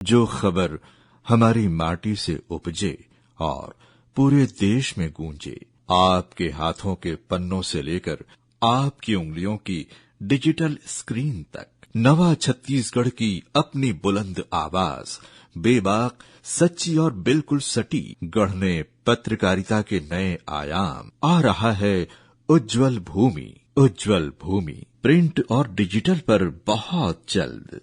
जो खबर हमारी माटी से उपजे और पूरे देश में गूंजे, आपके हाथों के पन्नों से लेकर आपकी उंगलियों की डिजिटल स्क्रीन तक, नवा छत्तीसगढ़ की अपनी बुलंद आवाज, बेबाक, सच्ची और बिल्कुल सटीक, गढ़ने पत्रकारिता के नए आयाम। आ रहा है उज्जवल भूमि। उज्जवल भूमि प्रिंट और डिजिटल पर बहुत जल्द।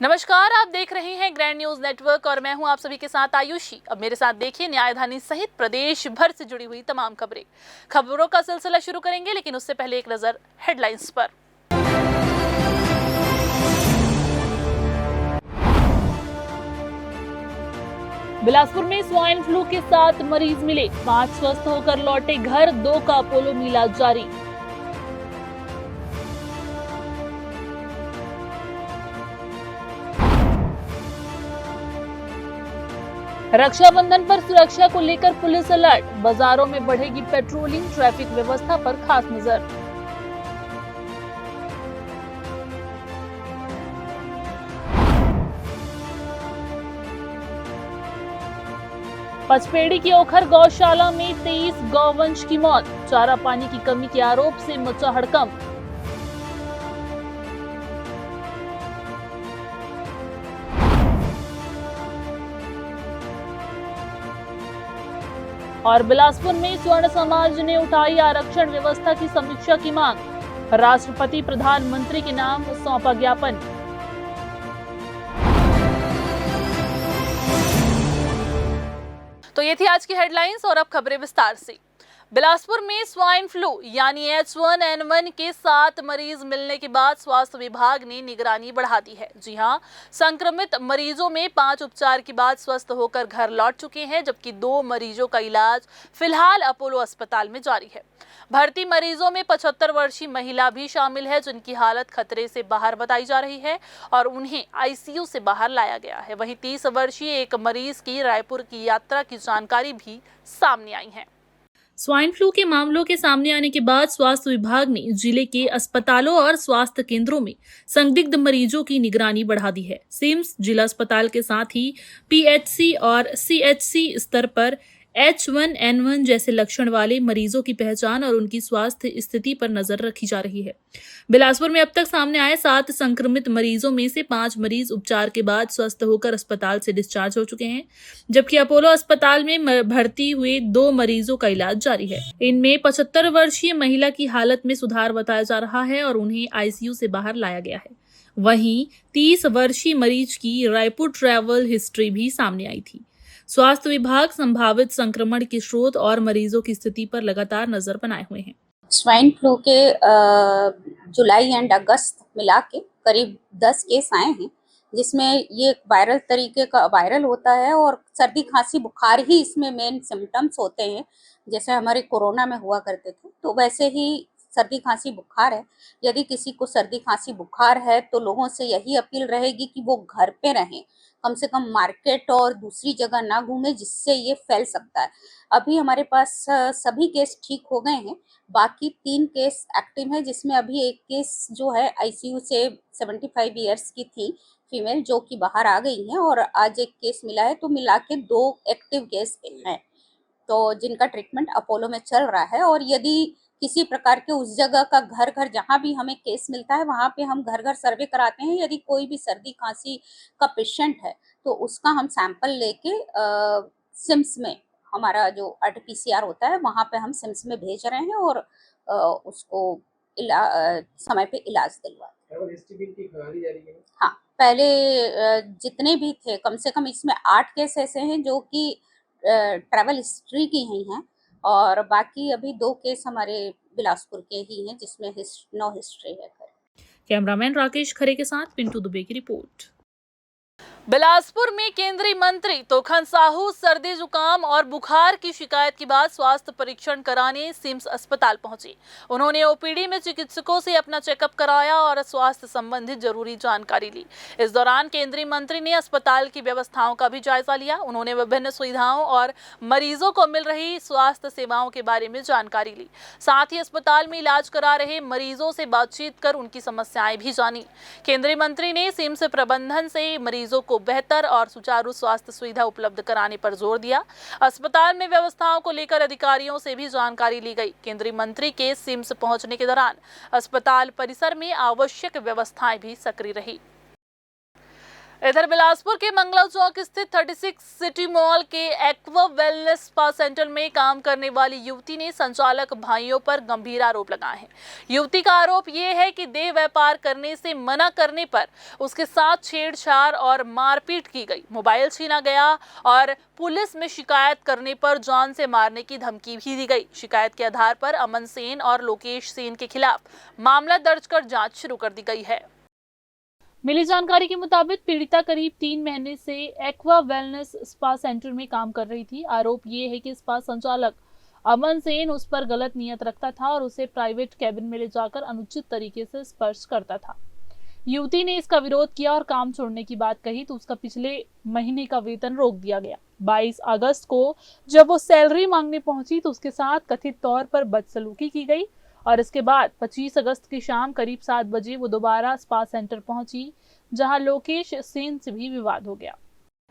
नमस्कार, आप देख रहे हैं ग्रैंड न्यूज नेटवर्क और मैं हूं आप सभी के साथ आयुषी। अब मेरे साथ देखिए न्यायधानी सहित प्रदेश भर से जुड़ी हुई तमाम खबरों का सिलसिला शुरू करेंगे, लेकिन उससे पहले एक नजर हेडलाइंस पर। बिलासपुर में स्वाइन फ्लू के 7 मरीज मिले, 5 स्वस्थ होकर लौटे घर, 2 का अपोलो में इलाज जारी। रक्षाबंधन पर सुरक्षा को लेकर पुलिस अलर्ट, बाजारों में बढ़ेगी पेट्रोलिंग, ट्रैफिक व्यवस्था पर खास नजर। पचपेड़ी की ओखर गौशाला में 23 गौवंश की मौत, चारा पानी की कमी के आरोप से मचा हड़कंप। और बिलासपुर में स्वर्ण समाज ने उठाई आरक्षण व्यवस्था की समीक्षा की मांग, राष्ट्रपति प्रधानमंत्री के नाम सौंपा ज्ञापन। तो ये थी आज की हेडलाइंस और अब खबरें विस्तार से। बिलासपुर में स्वाइन फ्लू यानी H1N1 के 7 मरीज मिलने के बाद स्वास्थ्य विभाग ने निगरानी बढ़ा दी है। जी हां, संक्रमित मरीजों में 5 उपचार के बाद स्वस्थ होकर घर लौट चुके हैं, जबकि 2 मरीजों का इलाज फिलहाल अपोलो अस्पताल में जारी है। भर्ती मरीजों में 75 वर्षीय महिला भी शामिल है, जिनकी हालत खतरे से बाहर बताई जा रही है और उन्हें आईसीयू से बाहर लाया गया है। वहीं 30 वर्षीय एक मरीज की रायपुर की यात्रा की जानकारी भी सामने आई है। स्वाइन फ्लू के मामलों के सामने आने के बाद स्वास्थ्य विभाग ने जिले के अस्पतालों और स्वास्थ्य केंद्रों में संदिग्ध मरीजों की निगरानी बढ़ा दी है। सिम्स जिला अस्पताल के साथ ही पीएचसी और सीएचसी स्तर पर H1N1 जैसे लक्षण वाले मरीजों की पहचान और उनकी स्वास्थ्य स्थिति पर नजर रखी जा रही है। बिलासपुर में अब तक सामने आए 7 संक्रमित मरीजों में से 5 मरीज उपचार के बाद स्वस्थ होकर अस्पताल से डिस्चार्ज हो चुके हैं, जबकि अपोलो अस्पताल में भर्ती हुए 2 मरीजों का इलाज जारी है। इनमें 75 वर्षीय महिला की हालत में सुधार बताया जा रहा है और उन्हें आईसीयू से बाहर लाया गया है। वहीं 30 वर्षीय मरीज की रायपुर ट्रैवल हिस्ट्री भी सामने आई थी। स्वास्थ्य विभाग संभावित संक्रमण के स्रोत और मरीजों की स्थिति पर लगातार नजर बनाए हुए हैं। स्वाइन फ्लू के जुलाई एंड अगस्त मिला के करीब 10 केस आए हैं, जिसमें ये वायरल तरीके का वायरल होता है और सर्दी खांसी बुखार ही इसमें मेन सिम्टम्स होते हैं। जैसे हमारे कोरोना में हुआ करते थे, तो वैसे ही सर्दी खांसी बुखार है। यदि किसी को सर्दी खांसी बुखार है तो लोगों से यही अपील रहेगी कि वो घर पे रहें, कम से कम मार्केट और दूसरी जगह ना घूमें, जिससे ये फैल सकता है। अभी हमारे पास सभी केस ठीक हो गए हैं, बाकी 3 केस एक्टिव हैं, जिसमें अभी एक केस जो है आईसीयू से 75 ईयर्स की थी फीमेल, जो कि बाहर आ गई हैं, और आज एक केस मिला है, तो मिला के 2 एक्टिव केस हैं, तो जिनका ट्रीटमेंट अपोलो में चल रहा है। और यदि किसी प्रकार के उस जगह का घर जहाँ भी हमें केस मिलता है वहाँ पे हम घर सर्वे कराते हैं। यदि कोई भी सर्दी खांसी का पेशेंट है तो उसका हम सैंपल लेके सिम्स में, हमारा जो RT-PCR होता है वहाँ पे हम सिम्स में भेज रहे हैं और उसको समय पे इलाज दिलवाते हैं। हाँ, पहले जितने भी थे, कम से कम इसमें 8 केस ऐसे हैं जो कि ट्रैवल हिस्ट्री की ही हैं, और बाकी अभी 2 केस हमारे बिलासपुर के ही हैं, जिसमें नो हिस्ट्री है। कैमरामैन राकेश खरे के साथ पिंटू दुबे की रिपोर्ट। बिलासपुर में केंद्रीय मंत्री तोखन साहू सर्दी जुकाम और बुखार की शिकायत के बाद स्वास्थ्य परीक्षण कराने सिम्स अस्पताल पहुंचे। उन्होंने ओपीडी में चिकित्सकों से अपना चेकअप कराया और स्वास्थ्य संबंधित जरूरी जानकारी ली। इस दौरान केंद्रीय मंत्री ने अस्पताल की व्यवस्थाओं का भी जायजा लिया। उन्होंने विभिन्न सुविधाओं और मरीजों को मिल रही स्वास्थ्य सेवाओं के बारे में जानकारी ली। साथ ही अस्पताल में इलाज करा रहे मरीजों से बातचीत कर उनकी समस्याएं भी जानी। केंद्रीय मंत्री ने सिम्स प्रबंधन से मरीजों को बेहतर और सुचारू स्वास्थ्य सुविधा उपलब्ध कराने पर जोर दिया। अस्पताल में व्यवस्थाओं को लेकर अधिकारियों से भी जानकारी ली गई। केंद्रीय मंत्री के सिम्स पहुंचने के दौरान अस्पताल परिसर में आवश्यक व्यवस्थाएं भी सक्रिय रही। इधर बिलासपुर के मंगला चौक स्थित 36 सिटी मॉल के एक्वा वेलनेस स्पा सेंटर में काम करने वाली युवती ने संचालक भाइयों पर गंभीर आरोप लगाए हैं। युवती का आरोप ये है कि देह व्यापार करने से मना करने पर उसके साथ छेड़छाड़ और मारपीट की गई, मोबाइल छीना गया और पुलिस में शिकायत करने पर जान से मारने की धमकी भी दी गई। शिकायत के आधार पर अमन सेन और लोकेश सेन के खिलाफ मामला दर्ज कर जाँच शुरू कर दी गई है। मिली जानकारी के मुताबिक पीड़िता करीब 3 महीने से एक्वा वेलनेस स्पा सेंटर में काम कर रही थी। आरोप ये है कि स्पा संचालक अमन सेन उस पर गलत नियत रखता था और उसे प्राइवेट कैबिन में ले जाकर अनुचित तरीके से स्पर्श करता था। युवती ने इसका विरोध किया और काम छोड़ने की बात कही तो उसका पिछले महीने का वेतन रोक दिया गया। 22 अगस्त को जब वो सैलरी मांगने पहुंची तो उसके साथ कथित तौर पर बदसलूकी की गई और इसके बाद 25 अगस्त की शाम करीब 7 बजे वो दोबारा स्पा सेंटर पहुंची, जहां लोकेश सेन से भी विवाद हो गया।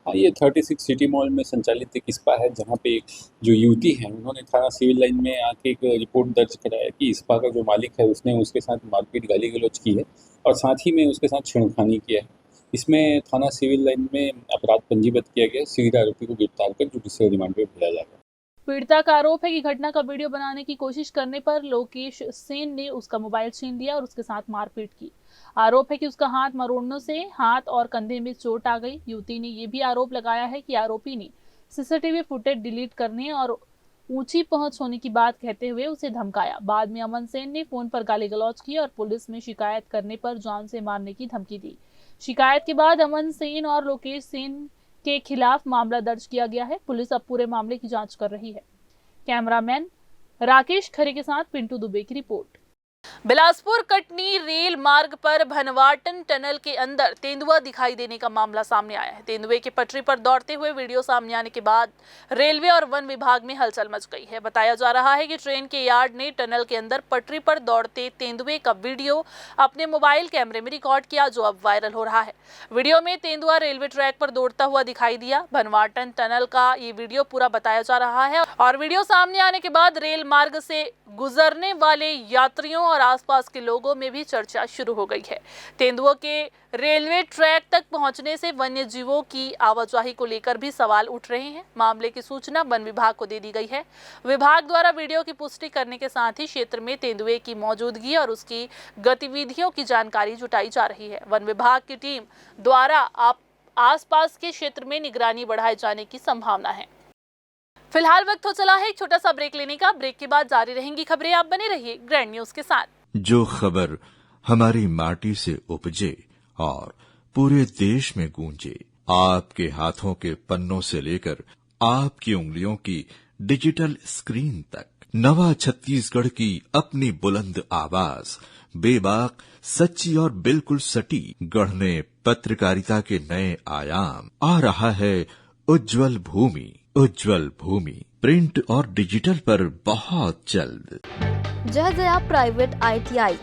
ये 36 सिटी मॉल में संचालित एक स्पा है, जहां पे जो युवती है उन्होंने थाना सिविल लाइन में आके एक रिपोर्ट दर्ज कराया कि स्पा का जो मालिक है उसने उसके साथ मारपीट गाली गलौज की है और साथ ही में उसके साथ छेड़खानी किया है। इसमें थाना सिविल लाइन में अपराध पंजीबद्ध किया गया। शीघ्र आरोपी को गिरफ्तार कर जुडिशियल रिमांड पे भेजा जाएगा। पीड़िता का आरोप है कि घटना का वीडियो बनाने की कोशिश करने पर लोकेश सेन ने उसका मोबाइल छीन लिया और उसके साथ मारपीट की। आरोप है कि उसका हाथ मरोड़ने से हाथ और कंधे में चोट आ गई। युवती ने यह भी आरोप लगाया है कि आरोपी ने सीसीटीवी फुटेज डिलीट करने और ऊंची पहुंच होने की बात कहते हुए उसे धमकाया। बाद में अमन सेन ने फोन पर गाली गलौज की और पुलिस में शिकायत करने पर जान से मारने की धमकी दी। शिकायत के बाद अमन सेन और लोकेश सेन के खिलाफ मामला दर्ज किया गया है। पुलिस अब पूरे मामले की जांच कर रही है। कैमरामैन राकेश खरे के साथ पिंटू दुबे की रिपोर्ट। बिलासपुर कटनी रेल मार्ग पर भनवाटन टनल के अंदर तेंदुआ दिखाई देने का मामला सामने आया है। तेंदुए की पटरी पर दौड़ते हुए वीडियो सामने आने के बाद रेलवे और वन विभाग में हलचल मच गई है। बताया जा रहा है कि ट्रेन के यार्ड ने टनल के अंदर पटरी पर दौड़ते तेंदुए का वीडियो अपने मोबाइल कैमरे में रिकॉर्ड किया, जो अब वायरल हो रहा है। वीडियो में तेंदुआ रेलवे ट्रैक पर दौड़ता हुआ दिखाई दिया। भनवाटन टनल का ये वीडियो पूरा बताया जा रहा है और वीडियो सामने आने के बाद रेल मार्ग से गुजरने वाले यात्रियों और आसपास के लोगों में भी चर्चा शुरू हो गई है। तेंदुओं के रेलवे ट्रैक तक पहुंचने से वन्य जीवों की आवाजाही को लेकर भी सवाल उठ रहे हैं। मामले की सूचना वन विभाग को दे दी गई है। विभाग द्वारा वीडियो की पुष्टि करने के साथ ही क्षेत्र में तेंदुए की मौजूदगी और उसकी गतिविधियों की जानकारी जुटाई जा रही है। वन विभाग की टीम द्वारा आसपास के क्षेत्र में निगरानी बढ़ाए जाने की संभावना है। फिलहाल वक्त हो चला है एक छोटा सा ब्रेक लेने का। ब्रेक के बाद जारी रहेंगी खबरें। आप बने रहिए ग्रैंड न्यूज के साथ। जो खबर हमारी माटी से उपजे और पूरे देश में गूंजे, आपके हाथों के पन्नों से लेकर आपकी उंगलियों की डिजिटल स्क्रीन तक, नवा छत्तीसगढ़ की अपनी बुलंद आवाज, बेबाक, सच्ची और बिल्कुल सटीक, गढ़ने पत्रकारिता के नए आयाम। आ रहा है उज्जवल भूमि। उज्जवल भूमि प्रिंट और डिजिटल पर बहुत जल्द। जय जया प्राइवेट ITI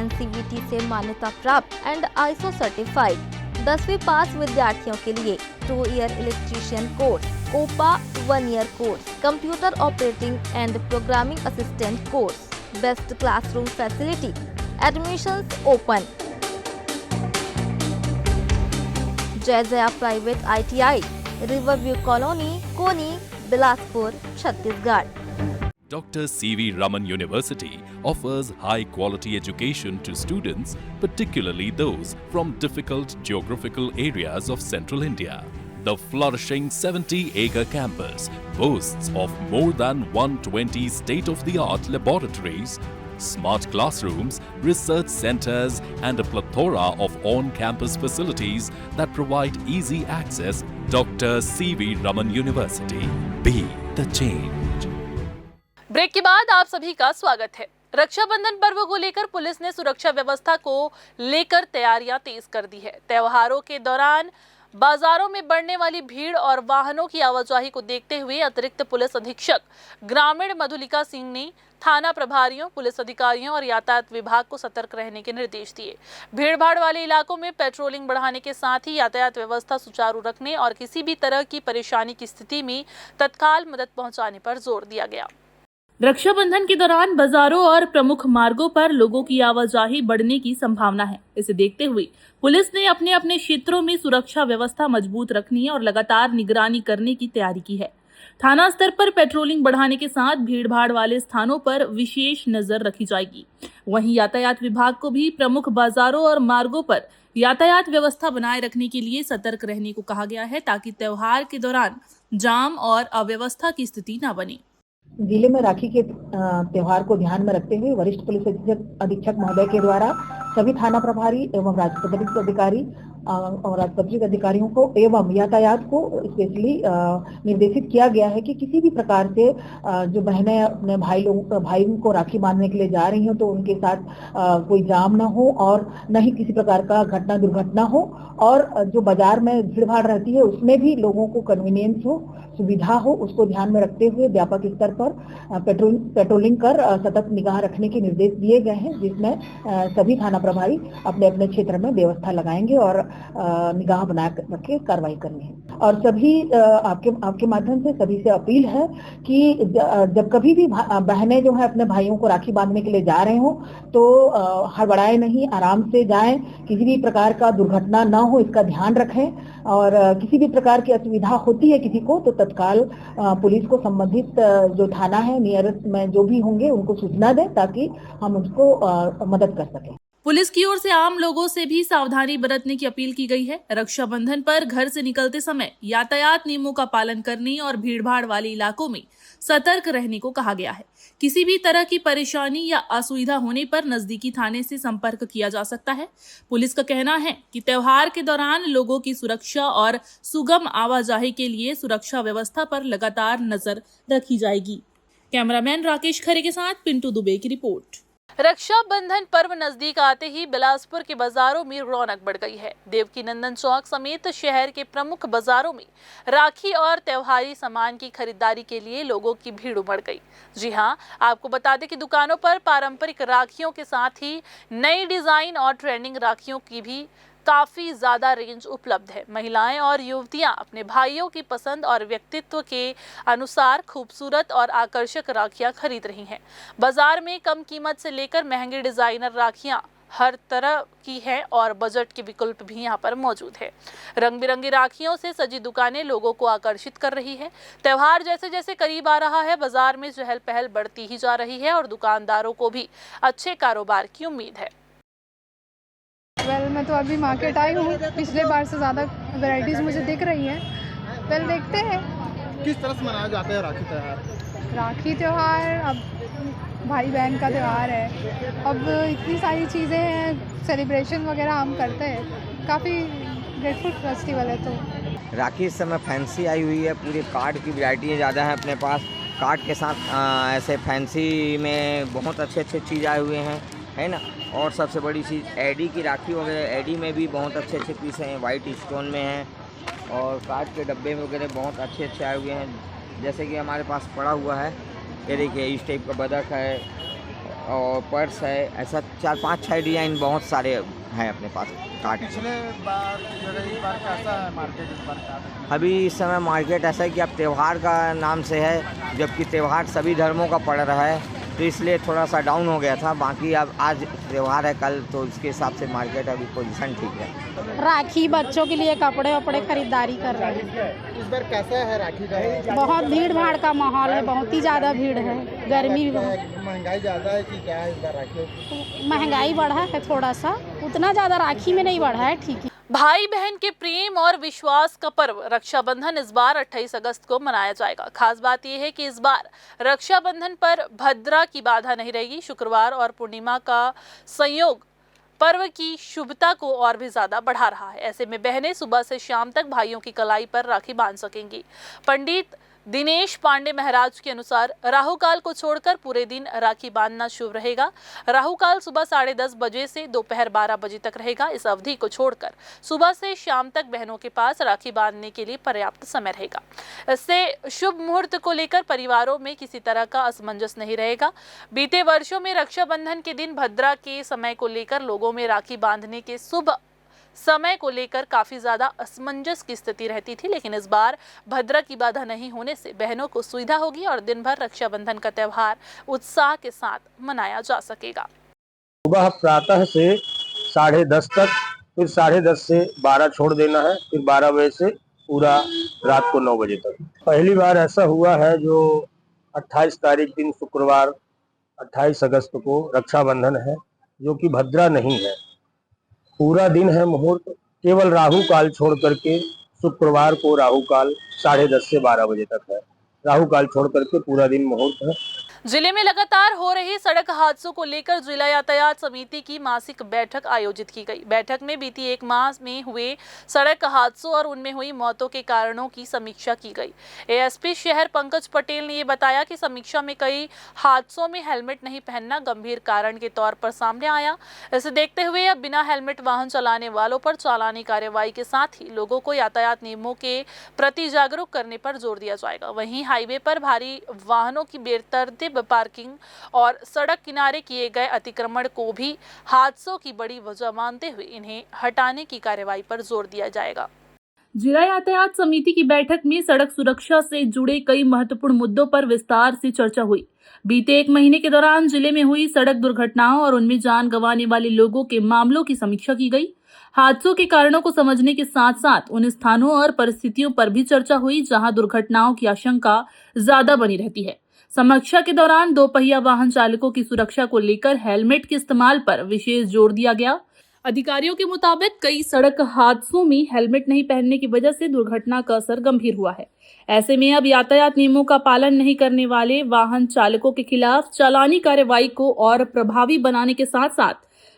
NCVT से मान्यता प्राप्त एंड ISO सर्टिफाइड 10वीं पास विद्यार्थियों के लिए 2 year electrician course, COPA 1 year course, computer operating and programming assistant course, best classroom facility, admissions open. Jai Jaya private ITI, riverview colony, Koni, Bilaspur, Chhattisgarh. Dr. C.V. Raman University offers high-quality education to students, particularly those from difficult geographical areas of Central India. The flourishing 70-acre campus boasts of more than 120 state-of-the-art laboratories, smart classrooms, research centers, and a plethora of on-campus facilities that provide easy access. Dr. C.V. Raman University. Be the change. Break के बाद आप सभी का स्वागत है। रक्षाबंधन पर्व को लेकर पुलिस ने सुरक्षा व्यवस्था को लेकर तैयारियां तेज कर दी है। त्योहारों के दौरान बाजारों में बढ़ने वाली भीड़ और वाहनों की आवाजाही को देखते हुए अतिरिक्त पुलिस अधीक्षक ग्रामीण मधुलिका सिंह ने थाना प्रभारियों, पुलिस अधिकारियों और यातायात विभाग को सतर्क रहने के निर्देश दिए। भीड़भाड़ वाले इलाकों में पेट्रोलिंग बढ़ाने के साथ ही यातायात व्यवस्था सुचारू रखने और किसी भी तरह की परेशानी की स्थिति में तत्काल मदद पहुंचाने पर जोर दिया गया। रक्षाबंधन के दौरान बाजारों और प्रमुख मार्गों पर लोगों की आवाजाही बढ़ने की संभावना है। इसे देखते हुए पुलिस ने अपने अपने क्षेत्रों में सुरक्षा व्यवस्था मजबूत रखने और लगातार निगरानी करने की तैयारी की है। थाना स्तर पर पेट्रोलिंग बढ़ाने के साथ भीड़भाड़ वाले स्थानों पर विशेष नजर रखी जाएगी। वहीं यातायात विभाग को भी प्रमुख बाजारों और मार्गों पर यातायात व्यवस्था बनाए रखने के लिए सतर्क रहने को कहा गया है, ताकि त्योहार के दौरान जाम और अव्यवस्था की स्थिति न बने। जिले में राखी के त्योहार को ध्यान में रखते हुए वरिष्ठ पुलिस अधीक्षक महोदय के द्वारा सभी थाना प्रभारी एवं राजपत्रित अधिकारी और राजपत्रित अधिकारियों को एवं यातायात को स्पेशली निर्देशित किया गया है कि किसी भी प्रकार से जो बहनें अपने भाई को राखी बांधने के लिए जा रही हो तो उनके साथ कोई जाम न हो और न ही किसी प्रकार का दुर्घटना हो, और जो बाजार में भीड़भाड़ रहती है उसमें भी लोगों को कन्वीनियंस हो, सुविधा हो, उसको ध्यान में रखते हुए व्यापक स्तर पर पेट्रोलिंग कर सतत निगाह रखने के निर्देश दिए गए हैं, जिसमें सभी थाना प्रभारी अपने अपने क्षेत्र में व्यवस्था लगाएंगे और निगाह बना रखे कार्रवाई करनी है। और सभी आपके माध्यम से सभी से अपील है कि जब कभी भी बहनें जो है अपने भाइयों को राखी बांधने के लिए जा रहे हो तो हड़बड़ाए नहीं, आराम से जाएं, किसी भी प्रकार का दुर्घटना न हो इसका ध्यान रखें, और किसी भी प्रकार की असुविधा होती है किसी को तो तत्काल पुलिस को संबंधित जो थाना है नियरेस्ट में जो भी होंगे उनको सूचना दें ताकि हम उसको मदद कर सकें। पुलिस की ओर से आम लोगों से भी सावधानी बरतने की अपील की गई है। रक्षाबंधन पर घर से निकलते समय यातायात नियमों का पालन करने और भीड़भाड़ वाले इलाकों में सतर्क रहने को कहा गया है। किसी भी तरह की परेशानी या असुविधा होने पर नजदीकी थाने से संपर्क किया जा सकता है। पुलिस का कहना है कि त्योहार के दौरान लोगों की सुरक्षा और सुगम आवाजाही के लिए सुरक्षा व्यवस्था पर लगातार नजर रखी जाएगी। कैमरामैन राकेश खरे के साथ पिंटू दुबे की रिपोर्ट। रक्षाबंधन पर्व नजदीक आते ही बिलासपुर के बाजारों में रौनक बढ़ गई है। देवकी नंदन चौक समेत शहर के प्रमुख बाजारों में राखी और त्योहारी सामान की खरीदारी के लिए लोगों की भीड़ उमड़ गई। जी हां, आपको बता दें कि दुकानों पर पारंपरिक राखियों के साथ ही नई डिजाइन और ट्रेंडिंग राखियों की भी काफी ज्यादा रेंज उपलब्ध है। महिलाएं और युवतियां अपने भाइयों की पसंद और व्यक्तित्व के अनुसार खूबसूरत और आकर्षक राखियां खरीद रही हैं। बाजार में कम कीमत से लेकर महंगे डिजाइनर राखियां हर तरह की हैं और बजट के विकल्प भी यहां पर मौजूद है। रंग बिरंगी राखियों से सजी दुकानें लोगों को आकर्षित कर रही है। त्योहार जैसे जैसे करीब आ रहा है, बाजार में चहल पहल बढ़ती ही जा रही है और दुकानदारों को भी अच्छे कारोबार की उम्मीद है। मैं तो अभी मार्केट आई हूँ, पिछले बार से ज़्यादा वैरायटीज़ मुझे दिख रही हैं। देखते हैं किस तरह से मनाया जाता है राखी त्यौहार। राखी त्यौहार अब भाई बहन का त्यौहार है, अब इतनी सारी चीज़ें हैं, सेलिब्रेशन वगैरह हम करते हैं, काफ़ी ग्रेटफुल फेस्टिवल है। तो राखी इस समय फैंसी आई हुई है, पूरे कार्ड की वैरायटी ज़्यादा है अपने पास। कार्ड के साथ ऐसे फैंसी में बहुत अच्छे चीज़ आए हुए हैं, है ना। और सबसे बड़ी चीज़ एडी की राखी वगैरह, एडी में भी बहुत अच्छे पीस हैं, वाइट स्टोन में हैं, और कार्ड के डब्बे वगैरह बहुत अच्छे आए हुए हैं। जैसे कि हमारे पास पड़ा हुआ है, ये देखिए इस टाइप का बदक है और पर्स है, ऐसा 4-5-6 डिज़ाइन बहुत सारे हैं अपने पास कार्ड। पिछले बार इस बार कैसा है मार्केट? इस बार अभी इस समय मार्केट ऐसा है कि अब त्यौहार का नाम से है, जबकि त्यौहार सभी धर्मों का पड़ रहा है, तो इसलिए थोड़ा सा डाउन हो गया था। बाकी अब आज त्यौहार है कल, तो इसके हिसाब से मार्केट अभी पोजीशन ठीक है। राखी बच्चों के लिए कपड़े वपड़े खरीदारी कर रहे हैं। इस बार कैसा है राखी का? बहुत भीड़ भाड़ का माहौल है, बहुत ही ज़्यादा भीड़ है, गर्मी भी महंगाई ज़्यादा है कि क्या है इस बार राखी? महंगाई बढ़ा है थोड़ा सा, उतना ज़्यादा राखी में नहीं बढ़ा है, ठीक है। भाई बहन के प्रेम और विश्वास का पर्व रक्षाबंधन इस बार 28 अगस्त को मनाया जाएगा। खास बात यह है कि इस बार रक्षाबंधन पर भद्रा की बाधा नहीं रहेगी। शुक्रवार और पूर्णिमा का संयोग पर्व की शुभता को और भी ज्यादा बढ़ा रहा है। ऐसे में बहनें सुबह से शाम तक भाइयों की कलाई पर राखी बांध सकेंगी। पंडित दिनेश पांडे महाराज के अनुसार राहु काल को छोड़कर पूरे दिन राखी बांधना शुभ रहेगा। राहु काल सुबह 10:30 बजे से दोपहर 12 बजे तक रहेगा। इस अवधि को छोड़कर सुबह से शाम तक बहनों के पास राखी बांधने के लिए पर्याप्त समय रहेगा। इससे शुभ मुहूर्त को लेकर परिवारों में किसी तरह का असमंजस नहीं रहेगा। बीते वर्षों में रक्षाबंधन के दिन भद्रा के समय को लेकर लोगों में राखी बांधने के शुभ समय को लेकर काफी ज्यादा असमंजस की स्थिति रहती थी, लेकिन इस बार भद्रा की बाधा नहीं होने से बहनों को सुविधा होगी और दिन भर रक्षाबंधन का त्यौहार उत्साह के साथ मनाया जा सकेगा। सुबह प्रातः से 10:30 तक, फिर 10:30 से 12 छोड़ देना है, फिर 12 बजे से पूरा रात को 9 बजे तक। पहली बार ऐसा हुआ है जो 28 तारीख दिन शुक्रवार 28 अगस्त को रक्षाबंधन है, जो कि भद्रा नहीं है। पूरा दिन है मुहूर्त, केवल राहु काल छोड़ करके शुक्रवार को राहु काल 10:30 से 12 बजे तक है। राहु काल छोड़ करके पूरा दिन मुहूर्त है। जिले में लगातार हो रही सड़क हादसों को लेकर जिला यातायात समिति की मासिक बैठक आयोजित की गई। बैठक में बीती एक माह में हुए सड़क हादसों और उनमें हुई मौतों के कारणों की समीक्षा की गई। एएसपी शहर पंकज पटेल ने ये बताया कि समीक्षा में कई हादसों में हेलमेट नहीं पहनना गंभीर कारण के तौर पर सामने आया। इसे देखते हुए अब बिना हेलमेट वाहन चलाने वालों पर चालानी कार्रवाई के साथ ही लोगों को यातायात नियमों के प्रति जागरूक करने पर जोर दिया जाएगा। वहीं हाईवे पर भारी वाहनों की बेतरतीब पार्किंग और सड़क किनारे किए गए अतिक्रमण को भी हादसों की बड़ी वजह मानते हुए इन्हें हटाने की कार्रवाई पर जोर दिया जाएगा। जिला यातायात समिति की बैठक में सड़क सुरक्षा से जुड़े कई महत्वपूर्ण मुद्दों पर विस्तार से चर्चा हुई। बीते एक महीने के दौरान जिले में हुई सड़क दुर्घटनाओं और उनमें जान गंवाने वाले लोगों के मामलों की समीक्षा की गई। हादसों के कारणों को समझने के साथ साथ उन स्थानों और परिस्थितियों पर भी चर्चा हुई जहां दुर्घटनाओं की आशंका ज्यादा बनी रहती है। समीक्षा के दौरान 2 पहिया वाहन चालकों की सुरक्षा को लेकर हेलमेट के इस्तेमाल पर विशेष जोर दिया गया। अधिकारियों के मुताबिक कई सड़क हादसों में हेलमेट नहीं पहनने की वजह से दुर्घटना का असर गंभीर हुआ है। ऐसे में अब यातायात नियमों का पालन नहीं करने वाले वाहन चालकों के खिलाफ चालानी कार्रवाई को और प्रभावी बनाने के साथ साथ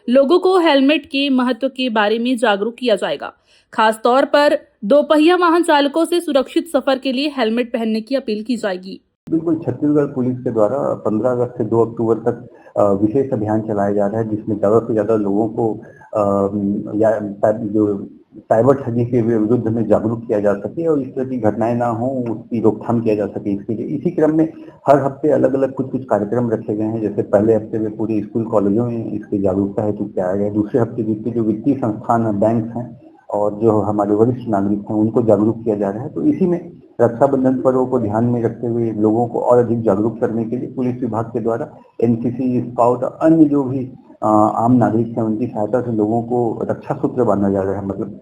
लोगों को हेलमेट के महत्व के बारे में जागरूक किया जाएगा। खास तौर पर 2 पहिया वाहन चालकों से सुरक्षित सफर के लिए हेलमेट पहनने की अपील की जाएगी। बिल्कुल, छत्तीसगढ़ पुलिस के द्वारा 15 अगस्त से 2 अक्टूबर तक विशेष अभियान चलाया जा रहा है, जिसमें ज्यादा से ज्यादा लोगों को जो साइबर ठगी के विरुद्ध में जागरूक किया जा सके और इस तरह की घटनाएं ना हो, उसकी रोकथाम किया जा सके। इसके लिए इसी क्रम में हर हफ्ते अलग अलग कुछ कार्यक्रम रखे गए हैं। जैसे पहले हफ्ते में पूरे स्कूल कॉलेजों में इसकी जागरूकता हेतु किया गया। दूसरे हफ्ते जितने जो वित्तीय संस्थान है, बैंक हैं और जो हमारे वरिष्ठ नागरिक हैं, उनको जागरूक किया जा रहा है। तो इसी में रक्षाबंधन पर्व को ध्यान में रखते हुए लोगों को और अधिक जागरूक करने के लिए पुलिस विभाग के द्वारा एनसीसी, स्काउट और अन्य जो भी आम नागरिक हैं, उनकी सहायता से लोगों को रक्षा सूत्र बांधा जा रहा है, मतलब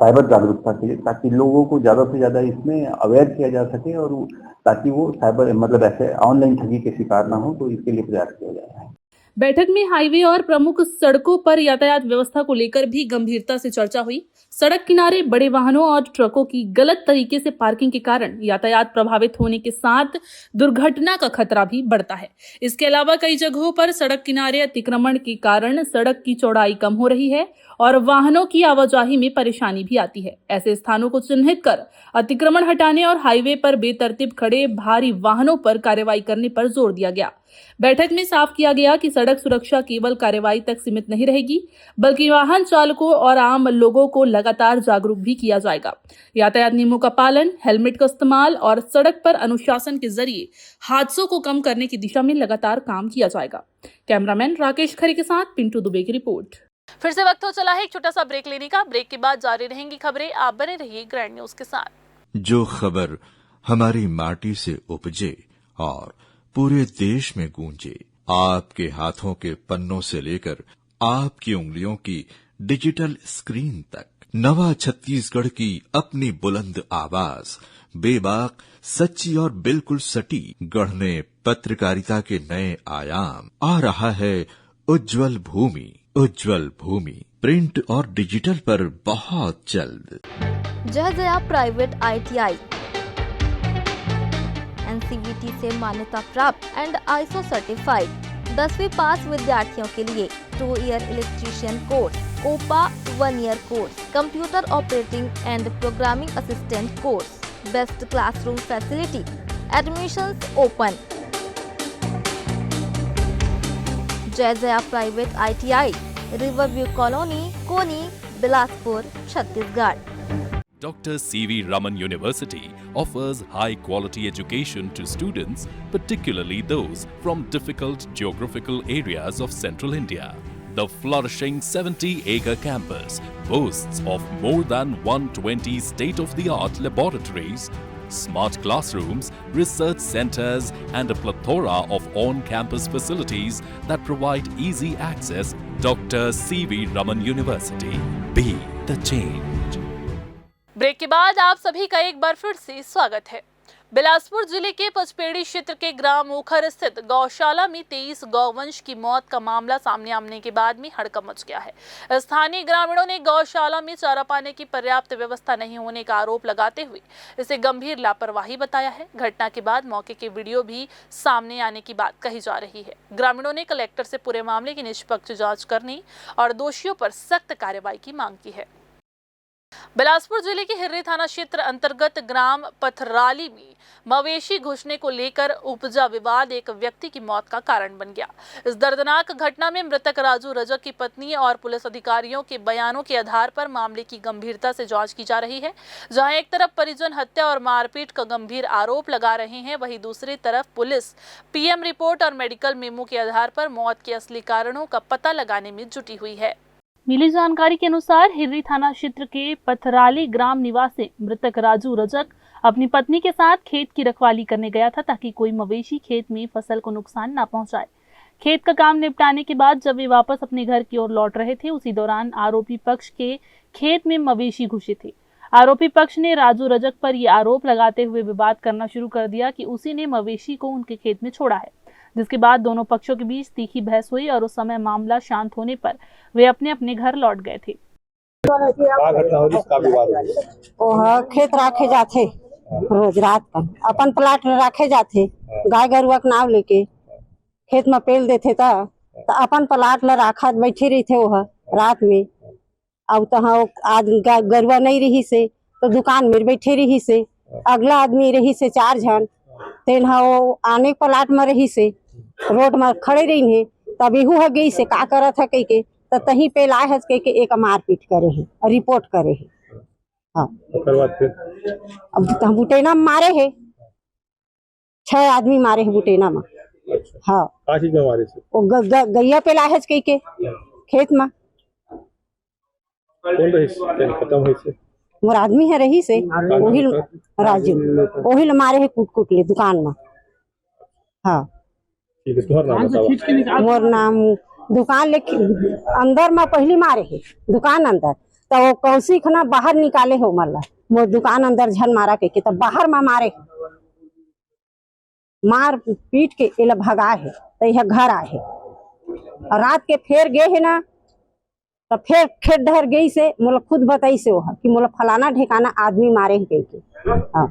साइबर जागरूकता के लिए, ताकि लोगों को ज्यादा से ज्यादा इसमें अवेयर किया जा सके और ताकि वो साइबर मतलब ऐसे ऑनलाइन ठगी के शिकार ना हो। तो इसके लिए प्रयास किया जा रहा है। बैठक में हाईवे और प्रमुख सड़कों पर यातायात व्यवस्था को लेकर भी गंभीरता से चर्चा हुई। सड़क किनारे बड़े वाहनों और ट्रकों की गलत तरीके से पार्किंग के कारण यातायात प्रभावित होने के साथ दुर्घटना का खतरा भी बढ़ता है। इसके अलावा कई जगहों पर सड़क किनारे अतिक्रमण के कारण सड़क की चौड़ाई कम हो रही है और वाहनों की आवाजाही में परेशानी भी आती है। ऐसे स्थानों को चिन्हित कर अतिक्रमण हटाने और हाईवे पर बेतरतीब खड़े भारी वाहनों पर कार्रवाई करने पर जोर दिया गया। बैठक में साफ किया गया कि सड़क सुरक्षा केवल कार्रवाई तक सीमित नहीं रहेगी, बल्कि वाहन चालकों और आम लोगों को लगातार जागरूक भी किया जाएगा। यातायात नियमों का पालन, हेलमेट का इस्तेमाल और सड़क पर अनुशासन के जरिए हादसों को कम करने की दिशा में लगातार काम किया जाएगा। कैमरामैन राकेश खरे के साथ पिंटू दुबे की रिपोर्ट। फिर से वक्त हो चला है एक छोटा सा ब्रेक लेने का। ब्रेक के बाद जारी रहेंगी खबरें। आप बने रहिए ग्रैंड न्यूज के साथ। जो खबर हमारी माटी से उपजे और पूरे देश में गूंजे, आपके हाथों के पन्नों से लेकर आपकी उंगलियों की डिजिटल स्क्रीन तक, नवा छत्तीसगढ़ की अपनी बुलंद आवाज, बेबाक, सच्ची और बिल्कुल सटीक, गढ़ने पत्रकारिता के नए आयाम। आ रहा है उज्जवल भूमि। उज्जवल भूमि प्रिंट और डिजिटल पर बहुत जल्द। जय जया प्राइवेट ITI NCVT से मान्यता प्राप्त एंड ISO सर्टिफाइड 10वीं पास विद्यार्थियों के लिए 2 year electrician course, COPA 1 year course, computer operating and programming assistant course, best classroom facility, admissions open. Jai Jaya private ITI, riverview colony, Koni, Bilaspur, Chhattisgarh. Dr. C.V. Raman University offers high-quality education to students, particularly those from difficult geographical areas of Central India. The flourishing 70-acre campus boasts of more than 120 state-of-the-art laboratories, smart classrooms, research centers, and a plethora of on-campus facilities that provide easy access. Dr. C.V. Raman University. Be the change. Break के बाद आप सभी का एक बार फिर से स्वागत है। बिलासपुर जिले के पचपेड़ी क्षेत्र के ग्राम ओखर स्थित गौशाला में 23 गौवंश की मौत का मामला सामने आने के बाद में हड़कंप मच गया है। स्थानीय ग्रामीणों ने गौशाला में चारा पाने की पर्याप्त व्यवस्था नहीं होने का आरोप लगाते हुए इसे गंभीर लापरवाही बताया है। घटना के बाद मौके के वीडियो भी सामने आने की बात कही जा रही है। ग्रामीणों ने कलेक्टर से पूरे मामले की निष्पक्ष जाँच करने और दोषियों पर सख्त कार्रवाई की मांग की है। बिलासपुर जिले के हिर्री थाना क्षेत्र अंतर्गत ग्राम पथराली में मवेशी घुसने को लेकर उपजा विवाद एक व्यक्ति की मौत का कारण बन गया। इस दर्दनाक घटना में मृतक राजू रजक की पत्नी और पुलिस अधिकारियों के बयानों के आधार पर मामले की गंभीरता से जांच की जा रही है। जहां एक तरफ परिजन हत्या और मारपीट का गंभीर आरोप लगा रहे हैं, वहीं दूसरी तरफ पुलिस PM रिपोर्ट और मेडिकल मेमो के आधार पर मौत के असली कारणों का पता लगाने में जुटी हुई है। मिली जानकारी के अनुसार हिर्री थाना क्षेत्र के पथराली ग्राम निवासी मृतक राजू रजक अपनी पत्नी के साथ खेत की रखवाली करने गया था ताकि कोई मवेशी खेत में फसल को नुकसान न पहुंचाए। खेत का काम निपटाने के बाद जब वे वापस अपने घर की ओर लौट रहे थे, उसी दौरान आरोपी पक्ष के खेत में मवेशी घुसे थे। आरोपी पक्ष ने राजू रजक पर यह आरोप लगाते हुए विवाद करना शुरू कर दिया कि उसी ने मवेशी को उनके खेत में छोड़ा है, जिसके बाद दोनों पक्षों के बीच तीखी बहस हुई और उस समय मामला शांत होने पर वे अपने अपने घर लौट गए थे। खेत राखे जाते रोज रात का अपन प्लाट में राखे जाते, गाय गरुआ के नाम लेके खेत में पेल देते तो अपन प्लाट ला राखा बैठे रही थे। वह रात में अब तो आज गरुआ नहीं रही से तो दुकान में बैठे रही से, अगला आदमी रही से 4 जन तेन वो आने प्लाट में रही से रोड में खड़े रही है। तब इहू गई से का करत है कह के तो तहीं पे लाए है कह के एक मारपीट करे है, रिपोर्ट करे है। हाँ अब तो बुटेना में मारे है, 6 आदमी मारे है बुटेना में। हाँ वो गैया पे लाए है कह के खेत में मोर आदमी है रही से वही राजू वही मारे है कूट कूट ले दुकान में। हाँ मोर नाम दुकान ले अंदर में पहली मारे है दुकान अंदर तो वो कौसी खना बाहर निकाले हो मल्ला मोर दुकान अंदर झन मारा के तो बाहर में मारे मार पीट के एला भगा है तो यह घर आए और रात के फेर गए है ना तो फिर खेत डहर गई से मोला खुद बताई से वह कि मोला फलाना ढेकाना आदमी मारे है के। हाँ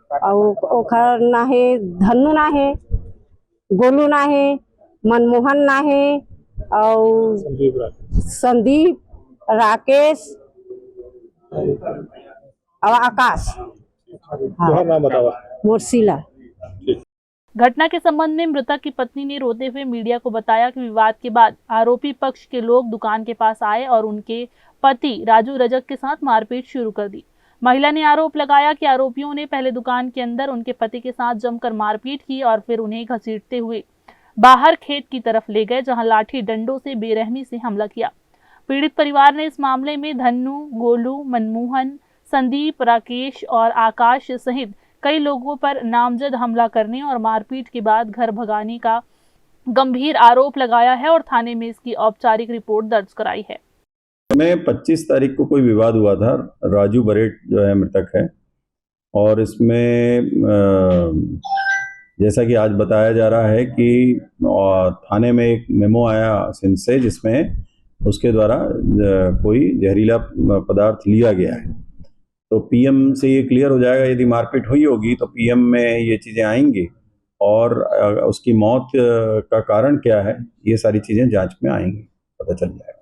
और ओखर ना है धन्नू ना है, गोलू ना है, मनमोहन ना है और संदीप, राकेश और आकाश। हाँ मुर्शिला। घटना के संबंध में मृतक की पत्नी ने रोते हुए मीडिया को बताया कि विवाद के बाद आरोपी पक्ष के लोग दुकान के पास आए और उनके पति राजू रजक के साथ मारपीट शुरू कर दी। महिला ने आरोप लगाया कि आरोपियों ने पहले दुकान के अंदर उनके पति के साथ जमकर मारपीट की और फिर उन्हें घसीटते हुए बाहर खेत की तरफ ले गए, जहां लाठी डंडों से बेरहमी से हमला किया। पीड़ित परिवार ने इस मामले में धन्नू, गोलू, मनमोहन, संदीप, राकेश और आकाश सहित कई लोगों पर नामजद हमला करने और मारपीट के बाद घर भगाने का गंभीर आरोप लगाया है और थाने में इसकी औपचारिक रिपोर्ट दर्ज कराई है। में 25 तारीख को कोई विवाद हुआ था। राजू बरेट जो है मृतक है और इसमें जैसा कि आज बताया जा रहा है कि थाने में एक मेमो आया सिंध से जिसमें उसके द्वारा कोई जहरीला पदार्थ लिया गया है। तो पीएम से ये क्लियर हो जाएगा, यदि मारपीट हुई होगी तो पीएम में ये चीज़ें आएंगी और उसकी मौत का कारण क्या है, ये सारी चीज़ें जांच में आएंगी, पता चल जाएगा।